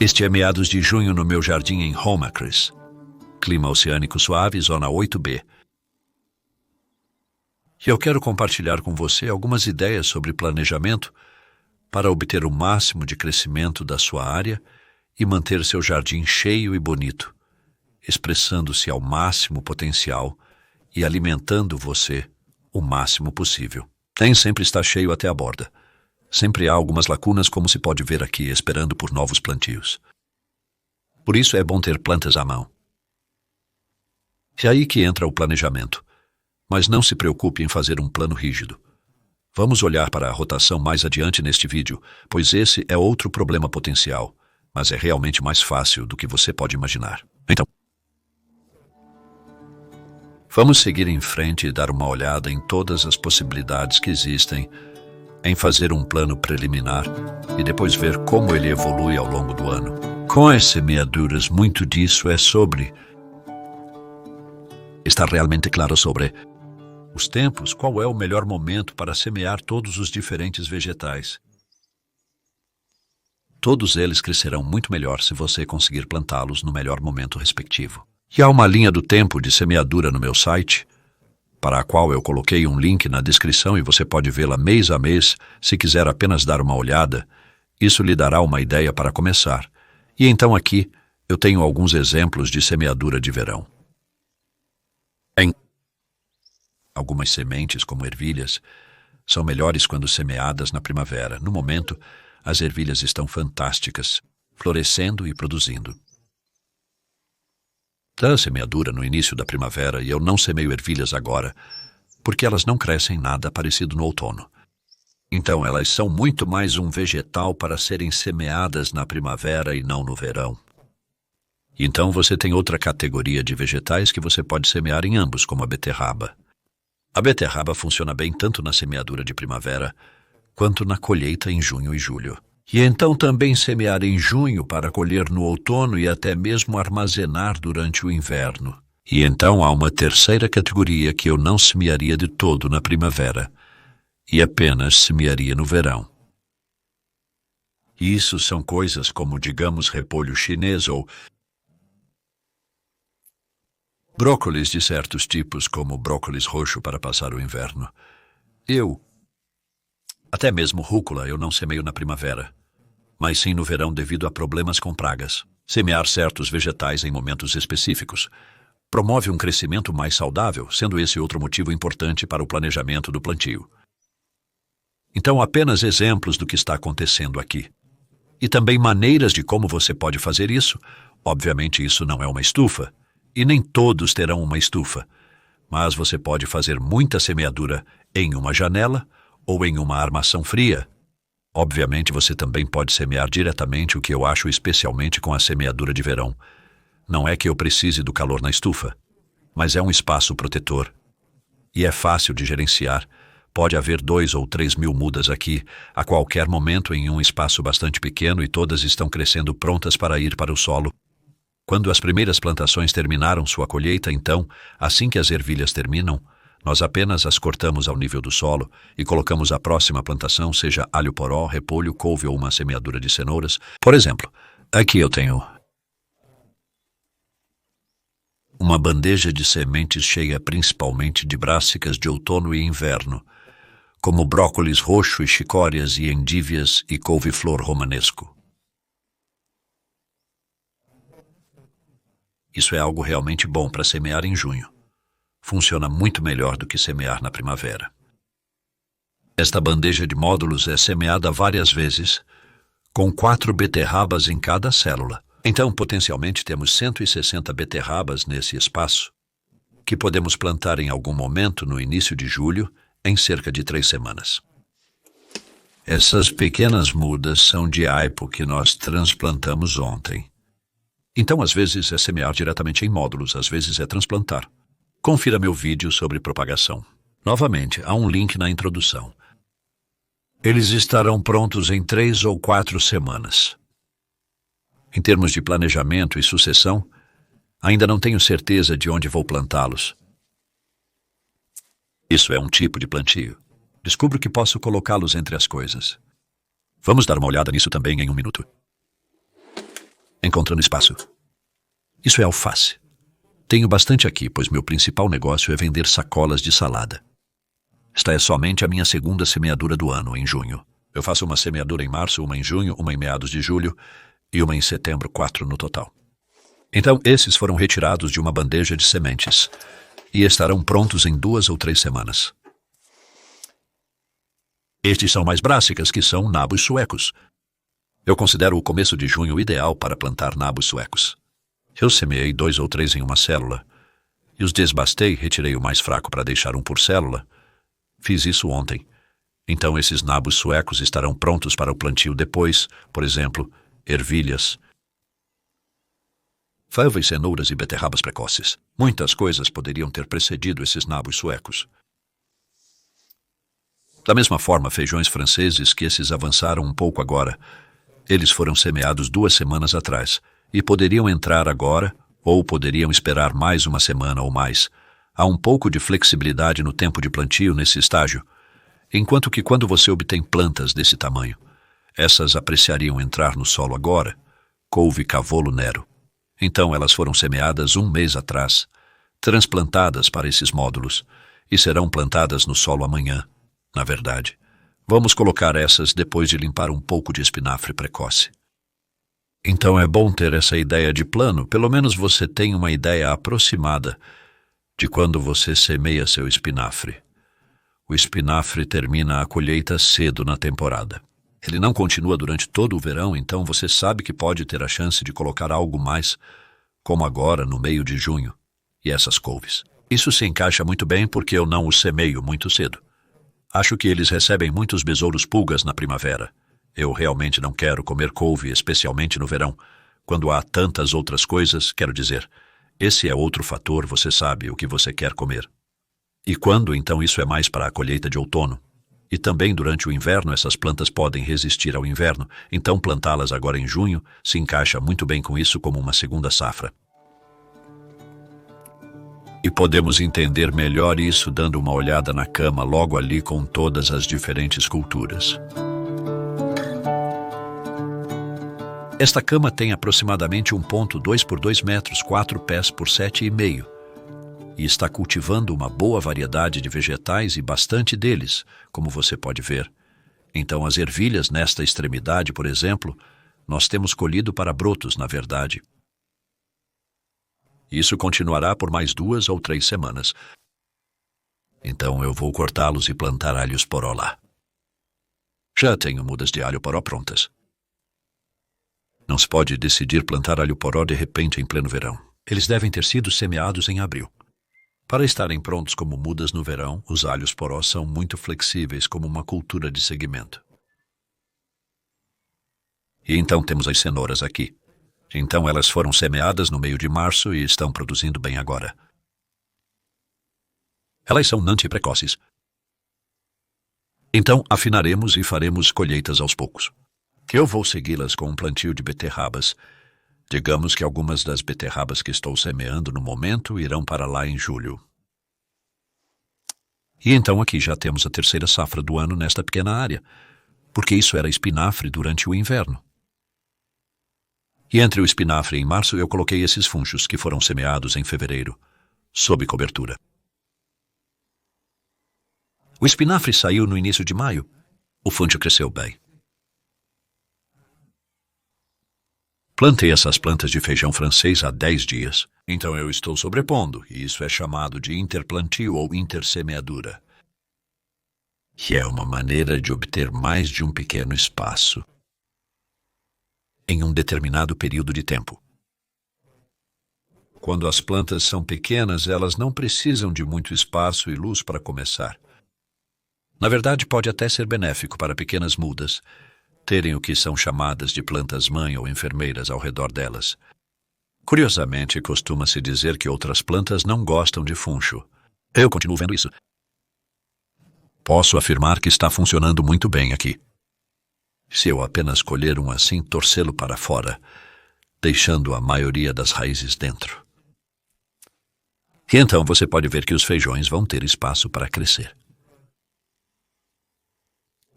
Este é meados de junho no meu jardim em Homacris. Clima oceânico suave, zona 8B. E eu quero compartilhar com você algumas ideias sobre planejamento para obter o máximo de crescimento da sua área e manter seu jardim cheio e bonito, expressando-se ao máximo potencial e alimentando você o máximo possível. Nem sempre está cheio até a borda. Sempre há algumas lacunas, como se pode ver aqui, esperando por novos plantios. Por isso é bom ter plantas à mão. É aí que entra o planejamento. Mas não se preocupe em fazer um plano rígido. Vamos olhar para a rotação mais adiante neste vídeo, pois esse é outro problema potencial, mas é realmente mais fácil do que você pode imaginar. Então, vamos seguir em frente e dar uma olhada em todas as possibilidades que existem em fazer um plano preliminar e depois ver como ele evolui ao longo do ano. Com as semeaduras, muito disso é sobre estar realmente claro sobre os tempos, qual é o melhor momento para semear todos os diferentes vegetais. Todos eles crescerão muito melhor se você conseguir plantá-los no melhor momento respectivo. E há uma linha do tempo de semeadura no meu site, para a qual eu coloquei um link na descrição e você pode vê-la mês a mês se quiser apenas dar uma olhada. Isso lhe dará uma ideia para começar. E então aqui eu tenho alguns exemplos de semeadura de verão. Algumas sementes, como ervilhas, são melhores quando semeadas na primavera. No momento, as ervilhas estão fantásticas, florescendo e produzindo. Dá semeadura no início da primavera e eu não semeio ervilhas agora, porque elas não crescem nada parecido no outono. Então elas são muito mais um vegetal para serem semeadas na primavera e não no verão. Então você tem outra categoria de vegetais que você pode semear em ambos, como a beterraba. A beterraba funciona bem tanto na semeadura de primavera quanto na colheita em junho e julho. E então também semear em junho para colher no outono e até mesmo armazenar durante o inverno. E então há uma terceira categoria que eu não semearia de todo na primavera e apenas semearia no verão. Isso são coisas como, digamos, repolho chinês ou brócolis de certos tipos, como brócolis roxo para passar o inverno. Até mesmo rúcula eu não semeio na primavera, mas sim no verão devido a problemas com pragas. Semear certos vegetais em momentos específicos promove um crescimento mais saudável, sendo esse outro motivo importante para o planejamento do plantio. Então, apenas exemplos do que está acontecendo aqui. E também maneiras de como você pode fazer isso. Obviamente isso não é uma estufa, e nem todos terão uma estufa, mas você pode fazer muita semeadura em uma janela ou em uma armação fria. Obviamente você também pode semear diretamente, o que eu acho especialmente com a semeadura de verão. Não é que eu precise do calor na estufa, mas é um espaço protetor. E é fácil de gerenciar. Pode haver 2 ou 3 mil mudas aqui, a qualquer momento em um espaço bastante pequeno e todas estão crescendo prontas para ir para o solo. Quando as primeiras plantações terminaram sua colheita, então, assim que as ervilhas terminam, nós apenas as cortamos ao nível do solo e colocamos a próxima plantação, seja alho poró, repolho, couve ou uma semeadura de cenouras. Por exemplo, aqui eu tenho uma bandeja de sementes cheia principalmente de brássicas de outono e inverno, como brócolis roxo e chicórias e endívias e couve-flor romanesco. Isso é algo realmente bom para semear em junho. Funciona muito melhor do que semear na primavera. Esta bandeja de módulos é semeada várias vezes, com 4 beterrabas em cada célula. Então, potencialmente, temos 160 beterrabas nesse espaço, que podemos plantar em algum momento no início de julho, em cerca de 3 semanas. Essas pequenas mudas são de aipo que nós transplantamos ontem. Então, às vezes é semear diretamente em módulos, às vezes é transplantar. Confira meu vídeo sobre propagação. Novamente, há um link na introdução. Eles estarão prontos em 3 ou 4 semanas. Em termos de planejamento e sucessão, ainda não tenho certeza de onde vou plantá-los. Isso é um tipo de plantio. Descubro que posso colocá-los entre as coisas. Vamos dar uma olhada nisso também em um minuto. encontrando espaço. Isso é alface. Tenho bastante aqui, pois meu principal negócio é vender sacolas de salada. Esta é somente a minha segunda semeadura do ano, em junho. Eu faço uma semeadura em março, uma em junho, uma em meados de julho e uma em setembro, 4 no total. Então, esses foram retirados de uma bandeja de sementes e estarão prontos em 2 ou 3 semanas. Estes são mais brássicas, que são nabos suecos. Eu considero o começo de junho ideal para plantar nabos suecos. Eu semeei 2 ou 3 em uma célula e os desbastei, retirei o mais fraco para deixar um por célula. Fiz isso ontem. Então esses nabos suecos estarão prontos para o plantio depois, por exemplo, ervilhas, favas, cenouras e beterrabas precoces. Muitas coisas poderiam ter precedido esses nabos suecos. Da mesma forma, feijões franceses, que esses avançaram um pouco agora. Eles foram semeados 2 semanas atrás e poderiam entrar agora ou poderiam esperar mais uma semana ou mais. Há um pouco de flexibilidade no tempo de plantio nesse estágio, enquanto que quando você obtém plantas desse tamanho, essas apreciariam entrar no solo agora, couve, cavolo, nero. Então elas foram semeadas 1 mês atrás, transplantadas para esses módulos, e serão plantadas no solo amanhã, na verdade. Vamos colocar essas depois de limpar um pouco de espinafre precoce. Então é bom ter essa ideia de plano, pelo menos você tem uma ideia aproximada de quando você semeia seu espinafre. O espinafre termina a colheita cedo na temporada. Ele não continua durante todo o verão, então você sabe que pode ter a chance de colocar algo mais, como agora, no meio de junho, e essas couves. Isso se encaixa muito bem porque eu não os semeio muito cedo. Acho que eles recebem muitos besouros pulgas na primavera. Eu realmente não quero comer couve, especialmente no verão, quando há tantas outras coisas, quero dizer. Esse é outro fator, você sabe o que você quer comer. E quando, então, isso é mais para a colheita de outono? E também durante o inverno essas plantas podem resistir ao inverno, então plantá-las agora em junho se encaixa muito bem com isso como uma segunda safra. E podemos entender melhor isso dando uma olhada na cama logo ali com todas as diferentes culturas. Esta cama tem aproximadamente 1,2 por 2 metros, 4 pés por 7,5, e está cultivando uma boa variedade de vegetais e bastante deles, como você pode ver. Então as ervilhas nesta extremidade, por exemplo, nós temos colhido para brotos, na verdade. Isso continuará por mais 2 ou 3 semanas. Então eu vou cortá-los e plantar alhos poró lá. Já tenho mudas de alho poró prontas. Não se pode decidir plantar alho poró de repente em pleno verão. Eles devem ter sido semeados em abril. Para estarem prontos como mudas no verão, os alhos poró são muito flexíveis como uma cultura de segmento. E então temos as cenouras aqui. Então elas foram semeadas no meio de março e estão produzindo bem agora. Elas são nanti precoces. Então afinaremos e faremos colheitas aos poucos. Eu vou segui-las com um plantio de beterrabas. Digamos que algumas das beterrabas que estou semeando no momento irão para lá em julho. E então aqui já temos a 3ª safra do ano nesta pequena área, porque isso era espinafre durante o inverno. E entre o espinafre em março eu coloquei esses funchos que foram semeados em fevereiro, sob cobertura. O espinafre saiu no início de maio. O funcho cresceu bem. Plantei essas plantas de feijão francês há 10 dias. Então eu estou sobrepondo, e isso é chamado de interplantio ou intersemeadura, que é uma maneira de obter mais de um pequeno espaço em um determinado período de tempo. Quando as plantas são pequenas, elas não precisam de muito espaço e luz para começar. Na verdade, pode até ser benéfico para pequenas mudas terem o que são chamadas de plantas-mãe ou enfermeiras ao redor delas. Curiosamente, costuma-se dizer que outras plantas não gostam de funcho. Eu continuo vendo isso. Posso afirmar que está funcionando muito bem aqui. Se eu apenas colher um assim, torcê-lo para fora, deixando a maioria das raízes dentro. E então você pode ver que os feijões vão ter espaço para crescer.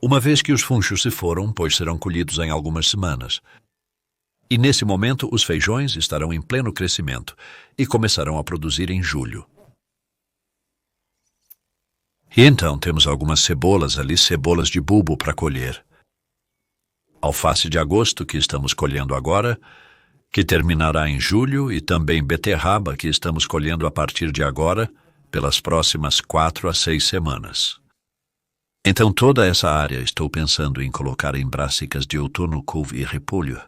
Uma vez que os funchos se foram, pois serão colhidos em algumas semanas. E nesse momento os feijões estarão em pleno crescimento e começarão a produzir em julho. E então temos algumas cebolas ali, cebolas de bulbo para colher. Alface de agosto, que estamos colhendo agora, que terminará em julho, e também beterraba, que estamos colhendo a partir de agora, pelas próximas 4 a 6 semanas. Então toda essa área estou pensando em colocar em brassicas de outono, couve e repolho.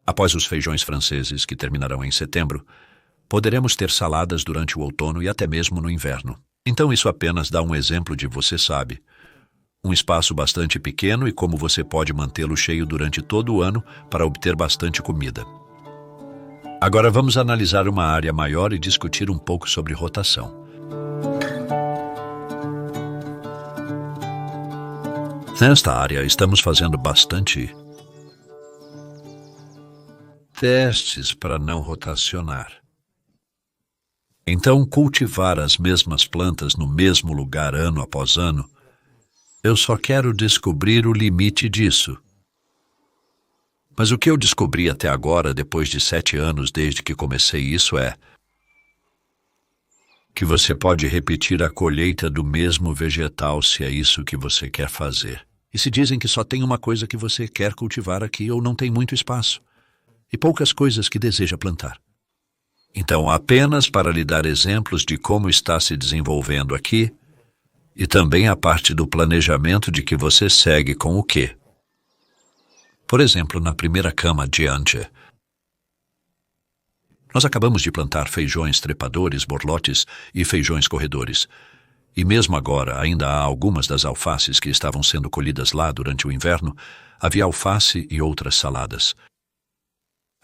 Após os feijões franceses, que terminarão em setembro, poderemos ter saladas durante o outono e até mesmo no inverno. Então isso apenas dá um exemplo de, você sabe, um espaço bastante pequeno e como você pode mantê-lo cheio durante todo o ano para obter bastante comida. Agora vamos analisar uma área maior e discutir um pouco sobre rotação. Nesta área estamos fazendo bastante testes para não rotacionar. Então, cultivar as mesmas plantas no mesmo lugar ano após ano, eu só quero descobrir o limite disso. Mas o que eu descobri até agora, depois de 7 anos desde que comecei isso, é que você pode repetir a colheita do mesmo vegetal se é isso que você quer fazer. E se dizem que só tem uma coisa que você quer cultivar aqui ou não tem muito espaço e poucas coisas que deseja plantar. Então, apenas para lhe dar exemplos de como está se desenvolvendo aqui, e também a parte do planejamento de que você segue com o quê. Por exemplo, na primeira cama adiante, nós acabamos de plantar feijões trepadores, borlotes e feijões corredores. E mesmo agora, ainda há algumas das alfaces que estavam sendo colhidas lá durante o inverno, havia alface e outras saladas.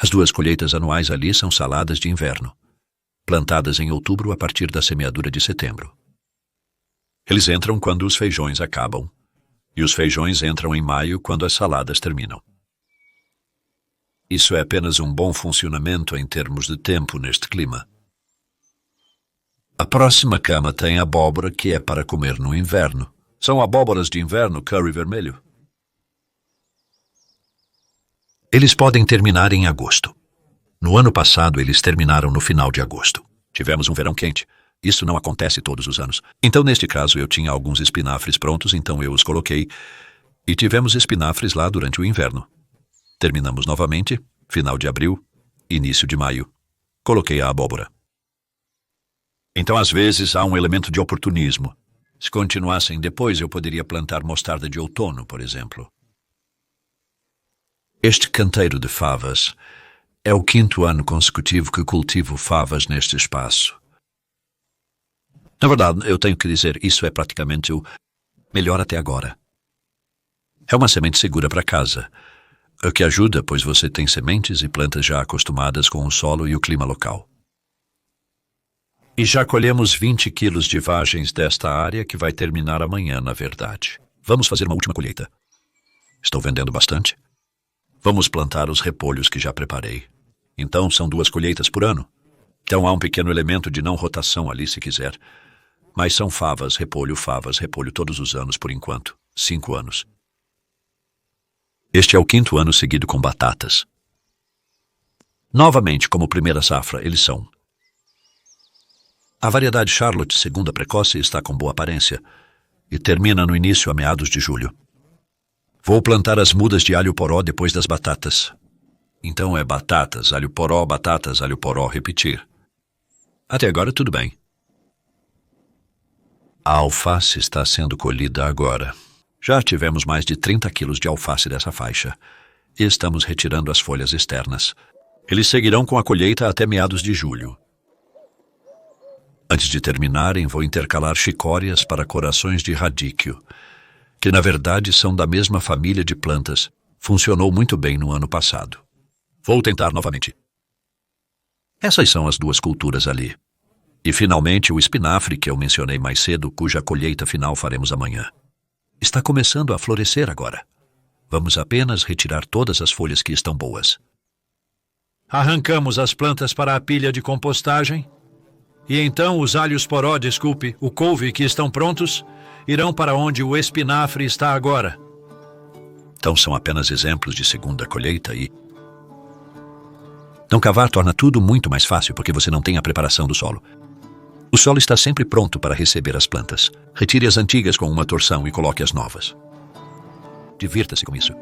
As 2 colheitas anuais ali são saladas de inverno, plantadas em outubro a partir da semeadura de setembro. Eles entram quando os feijões acabam, e os feijões entram em maio quando as saladas terminam. Isso é apenas um bom funcionamento em termos de tempo neste clima. A próxima cama tem abóbora, que é para comer no inverno. São abóboras de inverno curry vermelho. Eles podem terminar em agosto. No ano passado, eles terminaram no final de agosto. Tivemos um verão quente. Isso não acontece todos os anos. Então, neste caso, eu tinha alguns espinafres prontos, então eu os coloquei. E tivemos espinafres lá durante o inverno. Terminamos novamente, final de abril, início de maio. Coloquei a abóbora. Então, às vezes, há um elemento de oportunismo. Se continuassem depois, eu poderia plantar mostarda de outono, por exemplo. Este canteiro de favas é o 5º ano consecutivo que cultivo favas neste espaço. Na verdade, eu tenho que dizer, isso é praticamente o melhor até agora. É uma semente segura para casa, o que ajuda, pois você tem sementes e plantas já acostumadas com o solo e o clima local. E já colhemos 20 quilos de vagens desta área, que vai terminar amanhã, na verdade. Vamos fazer uma última colheita. Estou vendendo bastante. Vamos plantar os repolhos que já preparei. Então, são 2 colheitas por ano. Então, há um pequeno elemento de não rotação ali, se quiser. Mas são favas, repolho todos os anos, por enquanto. 5 anos. Este é o 5º ano seguido com batatas. Novamente, como primeira safra, eles são. A variedade Charlotte, segunda precoce, está com boa aparência e termina no início a meados de julho. Vou plantar as mudas de alho poró depois das batatas. Então é batatas, alho poró, repetir. Até agora tudo bem. A alface está sendo colhida agora. Já tivemos mais de 30 quilos de alface dessa faixa e estamos retirando as folhas externas. Eles seguirão com a colheita até meados de julho. Antes de terminarem, vou intercalar chicórias para corações de radíquio, que na verdade são da mesma família de plantas. Funcionou muito bem no ano passado. Vou tentar novamente. Essas são as 2 culturas ali. E finalmente o espinafre que eu mencionei mais cedo, cuja colheita final faremos amanhã. Está começando a florescer agora. Vamos apenas retirar todas as folhas que estão boas. Arrancamos as plantas para a pilha de compostagem. E então os alhos poró, o couve que estão prontos, irão para onde o espinafre está agora. Então são apenas exemplos de segunda colheita e Não cavar torna tudo muito mais fácil porque você não tem a preparação do solo. O solo está sempre pronto para receber as plantas. Retire as antigas com uma torção e coloque as novas. Divirta-se com isso.